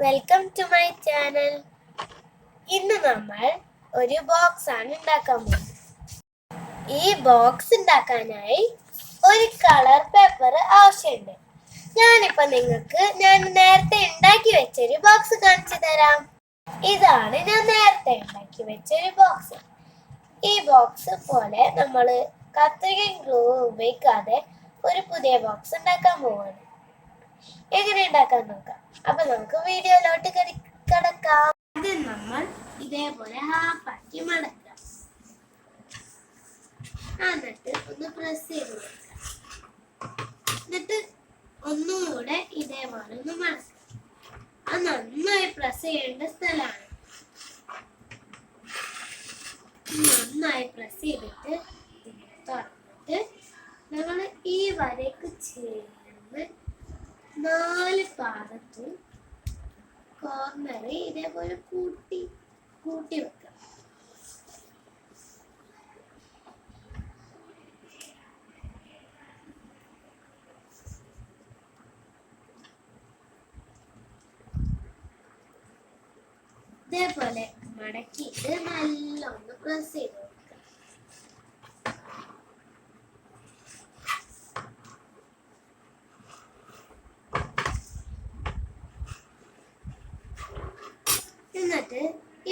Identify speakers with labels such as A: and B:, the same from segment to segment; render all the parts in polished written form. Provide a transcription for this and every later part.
A: Welcome to my channel. ഇന്ന് നമ്മൾ ഒരു ബോക്സ് ആണ് ഉണ്ടാക്കാൻ പോകുന്നത്. ഈ ബോക്സ് ഉണ്ടാക്കാനായി ഒരു കളർ പേപ്പർ ആവശ്യമുണ്ട്. ഞാൻ നേരത്തെ ഉണ്ടാക്കി വെച്ചൊരു ബോക്സ് കാണിച്ചു തരാം. ഇതാണ് ഞാൻ നേരത്തെ ഉണ്ടാക്കി വെച്ചൊരു ബോക്സ്. ഈ ബോക്സ് പോലെ നമ്മൾ കത്രികയും ഗ്ലൂ ഉപയോഗിക്കാതെ ഒരു പുതിയ ബോക്സ് ഉണ്ടാക്കാൻ പോവാണ്. എങ്ങനെ ഉണ്ടാക്കാൻ നോക്കാം. അപ്പൊ നമുക്ക് വീഡിയോയിലോട്ട് കിടക്കാം. ഇത് നമ്മൾ ഇതേപോലെ ഹാഫാക്കി മടക്കാം. എന്നിട്ട് ഒന്ന് പ്രസ് ചെയ്ത് കൊടുക്കാം. എന്നിട്ട് ഒന്നുകൂടെ ഇതേപോലെ ഒന്ന് മടക്കാം. അത് നന്നായി പ്രസ് ചെയ്യേണ്ട സ്ഥലമാണ്. നന്നായി പ്രസ് ചെയ്തിട്ട് തുറന്നിട്ട് നമ്മൾ ഈ വരയ്ക്ക് ചേർന്ന് 4 ഭാഗത്തും കോർണറിൽ ഇതേപോലെ കൂട്ടി വെക്കാം. ഇതേപോലെ മടക്കിയിട്ട് നല്ലോണം പ്രസ് ചെയ്ത് കൊടുക്കാം. എന്നിട്ട്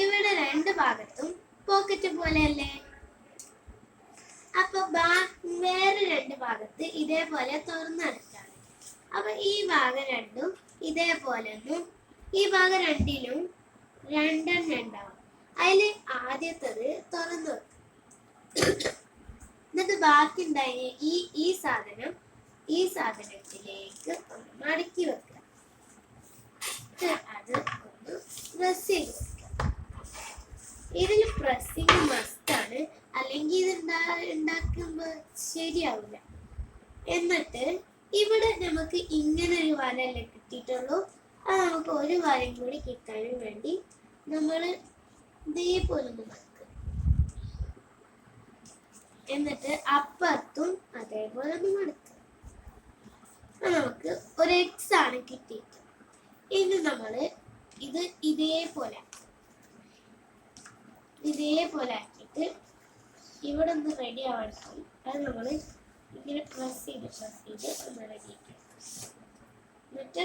A: ഇവിടെ 2 ഭാഗത്തും പോക്കറ്റ് പോലെയല്ലേ, അപ്പൊ വേറെ 2 ഭാഗത്ത് ഇതേപോലെ തുറന്നെടുക്കാം. അപ്പൊ ഈ ഭാഗം രണ്ടും ഇതേപോലെ ഈ ഭാഗം രണ്ടിലും 2 ഉണ്ടാവും. അതില് ആദ്യത്തത് തുറന്നു വെക്കും. എന്നിട്ട് ബാക്കി ഉണ്ടായ ഈ സാധനത്തിലേക്ക് മടക്കി വെക്കുക. അത് ഒന്ന് പ്രസ് ചെയ്ത് വെക്കുക. ഇതിൽ പ്രസ്സിങ് മസ്റ്റാണ്, അല്ലെങ്കിൽ ഇത് ഉണ്ടാക്കുമ്പോ ശരിയാവില്ല. എന്നിട്ട് ഇവിടെ നമുക്ക് ഇങ്ങനെ ഒരു വരല്ലേ കിട്ടിയിട്ടുള്ളൂ. അത് നമുക്ക് ഒരു വരയും കൂടി കിട്ടാനും വേണ്ടി നമ്മൾ ഇതേപോലെ ഒന്ന് മടക്കുക. എന്നിട്ട് അപ്പുറത്തും അതേപോലെ ഒന്ന് മടക്കുക. നമുക്ക് ഒരു എക്സ് ആണ് കിട്ടിയിട്ട്. ഇനി നമ്മൾ ഇത് ഇതേപോലെ ആക്കിയിട്ട് ഇവിടെ ഒന്ന് റെഡി ആവണം. അത് നമ്മൾ ഇങ്ങനെ പ്രസ് ചെയ്ത് ഒന്ന് റെഡിയാക്കുക. എന്നിട്ട്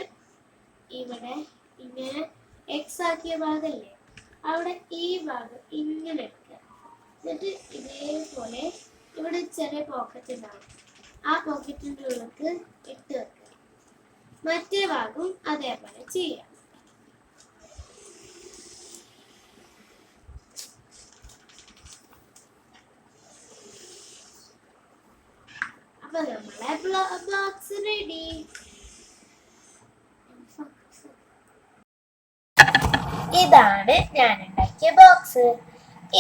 A: ഇവിടെ ഇങ്ങനെ എക്സ് ആക്കിയ ഭാഗമല്ലേ, അവിടെ ഈ ഭാഗം ഇങ്ങനെ എടുക്കുക. എന്നിട്ട് ഇതേപോലെ ഇവിടെ ചെറിയ പോക്കറ്റ് ഉണ്ടാവും. ആ പോക്കറ്റിൻ്റെ ഉള്ളിലേക്ക് ഇട്ട് വെക്കുക. മറ്റേ ഭാഗവും അതേപോലെ ചെയ്യാം. അപ്പൊ നമ്മളെ ബോക്സ് റെഡി. ഇതാണ് ഞാൻ ഉണ്ടാക്കിയ ബോക്സ്.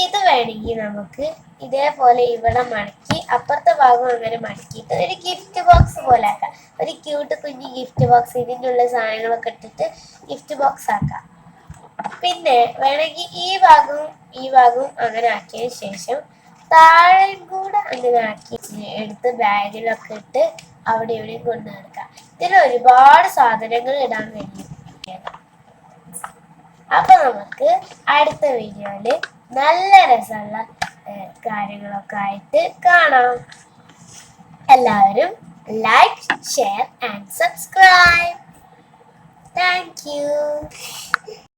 A: ഇത് വേണമെങ്കിൽ നമുക്ക് ഇതേപോലെ ഇവിടെ മടക്കി അപ്പുറത്തെ ഭാഗം അങ്ങനെ മടക്കിയിട്ട് ഒരു ഗിഫ്റ്റ് ബോക്സ് പോലെ ആക്കാം. ഒരു ക്യൂട്ട് കുഞ്ഞ് ഗിഫ്റ്റ് ബോക്സ്, ഇതിൻ്റെ ഉള്ള സാധനങ്ങളൊക്കെ ഇട്ടിട്ട് ഗിഫ്റ്റ് ബോക്സ് ആക്കാം. പിന്നെ വേണമെങ്കിൽ ഈ ഭാഗവും അങ്ങനെ ആക്കിയതിന് ശേഷം താഴെ കൂടെ അങ്ങനെ ആക്കി എടുത്ത് ബാഗിലൊക്കെ ഇട്ട് അവിടെ ഇവിടെയും കൊണ്ടു നടക്കാം. ഇതിൽ ഒരുപാട് സാധനങ്ങൾ ഇടാൻ കഴിയും. അപ്പൊ നമുക്ക് അടുത്ത വീഡിയോയില് നല്ല രസമുള്ള കാര്യങ്ങളൊക്കെ ആയിട്ട് കാണാം. എല്ലാവരും like, share and subscribe. Thank you.